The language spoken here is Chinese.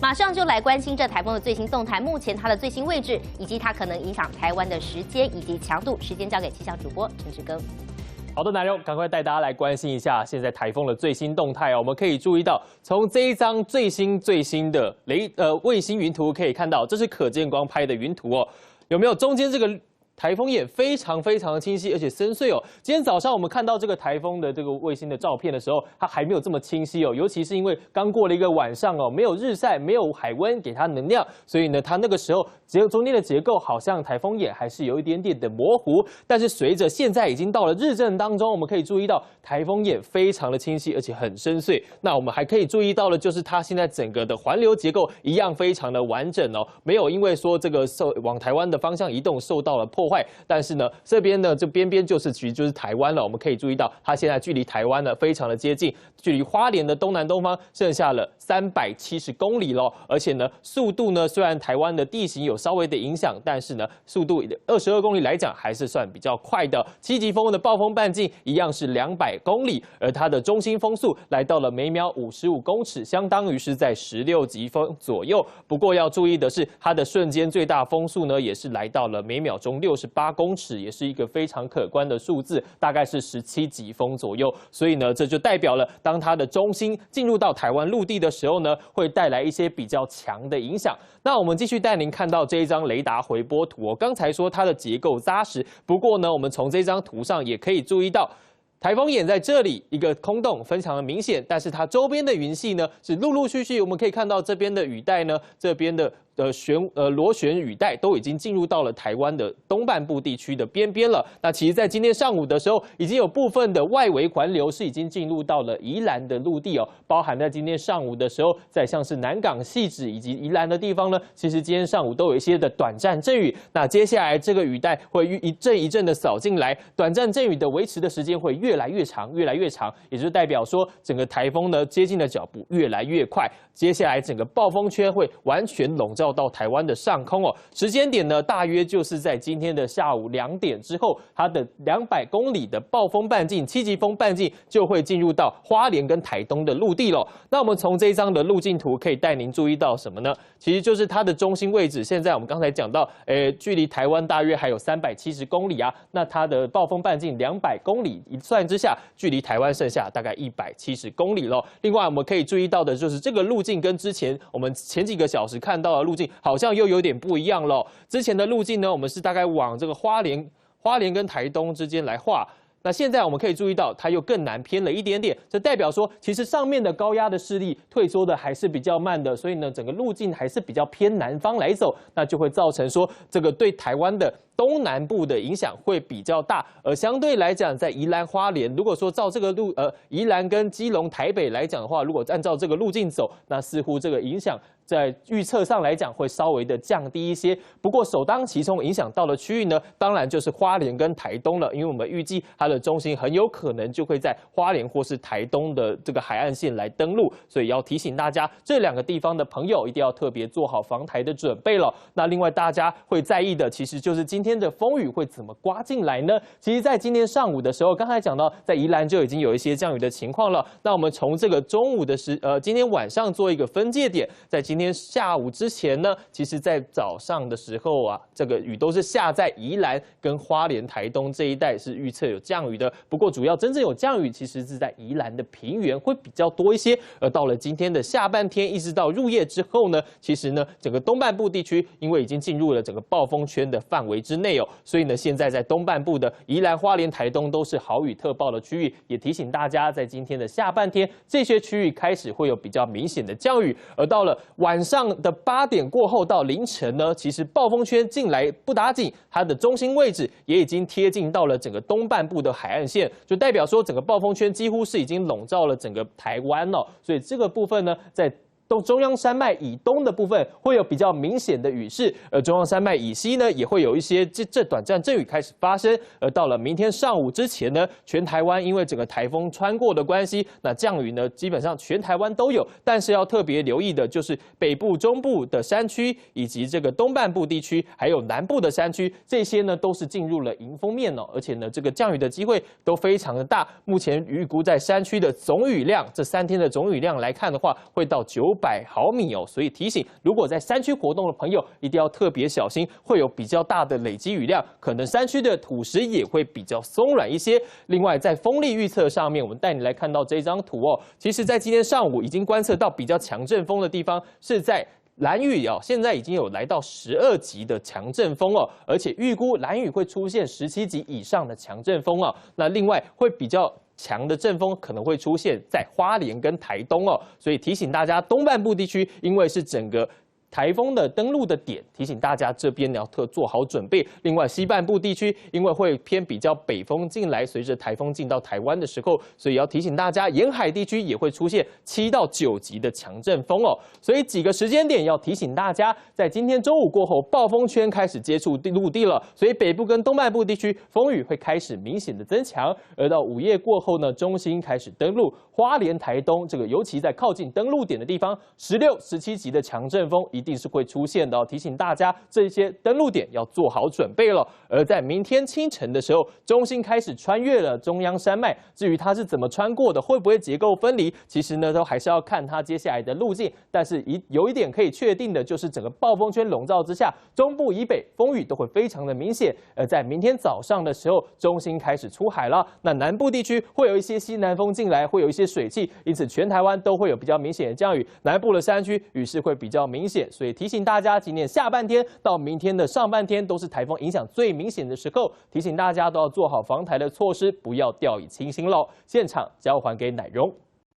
马上就来关心这台风的最新动态，目前它的最新位置以及它可能影响台湾的时间以及强度。时间交给气象主播陈志庚。好的，南荣，赶快带大家来关心一下现在台风的最新动态哦。我们可以注意到，从这一张最新的卫星云图可以看到，这是可见光拍的云图哦。有没有中间这个台风眼非常的清晰，而且深邃哦。今天早上我们看到这个台风的这个卫星的照片的时候，它还没有这么清晰哦。尤其是因为刚过了一个晚上哦，没有日晒，没有海温给它能量，所以呢，它那个时候中间的结构好像台风眼还是有一点点的模糊。但是随着现在已经到了日正当中，我们可以注意到台风眼非常的清晰，而且很深邃。那我们还可以注意到的就是它现在整个的环流结构一样非常的完整哦，没有因为说这个往台湾的方向移动受到了破坏。但是呢，这边呢，这边就是台湾了。我们可以注意到，它现在距离台湾呢非常的接近，距离花莲的东南东方剩下了370公里咯。而且呢，速度呢，虽然台湾的地形有稍微的影响，但是呢，速度22公里来讲还是算比较快的。7级风的暴风半径一样是200公里，而它的中心风速来到了每秒55公尺，相当于是在16级风左右。不过要注意的是，它的瞬间最大风速呢，也是来到了每秒钟68公尺，也是一个非常可观的数字，大概是17级风左右。所以呢，这就代表了当它的中心进入到台湾陆地的时候呢，会带来一些比较强的影响。那我们继续带您看到这一张雷达回波图哦。刚才说它的结构扎实，不过呢，我们从这张图上也可以注意到，台风眼在这里一个空洞非常的明显，但是它周边的云系呢是陆陆续续，我们可以看到这边的雨带呢，这边的螺旋雨带都已经进入到了台湾的东半部地区的边边了。那其实，在今天上午的时候，已经有部分的外围环流是已经进入到了宜兰的陆地哦，包含在今天上午的时候，在像是南港、汐止以及宜兰的地方呢，其实今天上午都有一些的短暂阵雨。那接下来这个雨带会一阵一阵的扫进来，短暂阵雨的维持的时间会越来越长，也就是代表说整个台风呢接近的脚步越来越快。接下来整个暴风圈会完全笼罩到台湾的上空哦，时间点呢，大约就是在今天的下午2点之后，它的200公里的暴风半径、7级风半径就会进入到花莲跟台东的陆地了。那我们从这一张的路径图可以带您注意到什么呢？其实就是它的中心位置。现在我们刚才讲到，距离台湾大约还有370公里啊，那它的暴风半径200公里，一算之下，距离台湾剩下大概170公里了。另外，我们可以注意到的就是这个路径跟之前我们前几个小时看到的路径好像又有点不一样了。之前的路径呢，我们是大概往这个花莲跟台东之间来画。那现在我们可以注意到，它又更南偏了一点点，这代表说，其实上面的高压的势力退缩的还是比较慢的，所以呢，整个路径还是比较偏南方来走，那就会造成说，这个对台湾的东南部的影响会比较大。而相对来讲，在宜兰花莲，如果说照这个宜兰跟基隆、台北来讲的话，如果按照这个路径走，那似乎这个影响在预测上来讲会稍微的降低一些。不过首当其冲影响到的区域呢，当然就是花莲跟台东了，因为我们预计它的中心很有可能就会在花莲或是台东的这个海岸线来登陆，所以要提醒大家，这2个地方的朋友一定要特别做好防台的准备了。那另外大家会在意的，其实就是今天的风雨会怎么刮进来呢？其实，在今天上午的时候，刚才讲到在宜兰就已经有一些降雨的情况了。那我们从这个中午的今天晚上做一个分界点，在今天下午之前呢，其实在早上的时候啊，这个雨都是下在宜兰跟花莲、台东这一带是预测有降雨的。不过主要真正有降雨，其实是在宜兰的平原会比较多一些。而到了今天的下半天，一直到入夜之后呢，其实呢，整个东半部地区因为已经进入了整个暴风圈的范围之内哦，所以呢，现在在东半部的宜兰、花莲、台东都是豪雨特报的区域。也提醒大家，在今天的下半天，这些区域开始会有比较明显的降雨。而到了晚上的8点过后到凌晨呢，其实暴风圈进来不打紧，它的中心位置也已经贴近到了整个东半部的海岸线，就代表说整个暴风圈几乎是已经笼罩了整个台湾了。所以这个部分呢，在中央山脉以东的部分会有比较明显的雨势，而中央山脉以西呢，也会有一些这短暂阵雨开始发生。而到了明天上午之前呢，全台湾因为整个台风穿过的关系，那降雨呢基本上全台湾都有，但是要特别留意的就是北部、中部的山区，以及这个东半部地区，还有南部的山区，这些呢都是进入了迎风面哦，而且呢这个降雨的机会都非常的大。目前预估在山区的总雨量，这3天的总雨量来看的话，会到900 500毫米哦，所以提醒如果在山区活动的朋友一定要特别小心，会有比较大的累积雨量，可能山区的土石也会比较松软一些。另外，在风力预测上面，我们带你来看到这张图哦，其实在今天上午已经观测到比较强阵风的地方是在兰屿哦，现在已经有来到12级的强阵风哦，而且预估兰屿会出现17级以上的强阵风哦。那另外会比较强的阵风可能会出现在花莲跟台东哦，所以提醒大家东半部地区，因为是整个台风的登陆的点，提醒大家这边要做好准备。另外，西半部地区因为会偏比较北风进来，随着台风进到台湾的时候，所以要提醒大家，沿海地区也会出现7到9级的强阵风哦。所以几个时间点要提醒大家，在今天周五过后，暴风圈开始接触陆地了，所以北部跟东半部地区风雨会开始明显的增强。而到午夜过后呢，中心开始登陆，花莲、台东这个尤其在靠近登陆点的地方，16、17级的强阵风一定是会出现的哦，提醒大家这些登陆点要做好准备了。而在明天清晨的时候，中心开始穿越了中央山脉，至于它是怎么穿过的，会不会结构分离，其实呢都还是要看它接下来的路径。但是有一点可以确定的就是，整个暴风圈笼罩之下，中部以北风雨都会非常的明显。而在明天早上的时候，中心开始出海了，那南部地区会有一些西南风进来，会有一些水汽，因此全台湾都会有比较明显的降雨，南部的山区雨势会比较明显，所以提醒大家，今年下半天到明天的上半天都是台风影响最明显的时候，提醒大家都要做好防台的措施，不要掉以轻心喽。现场交还给乃荣。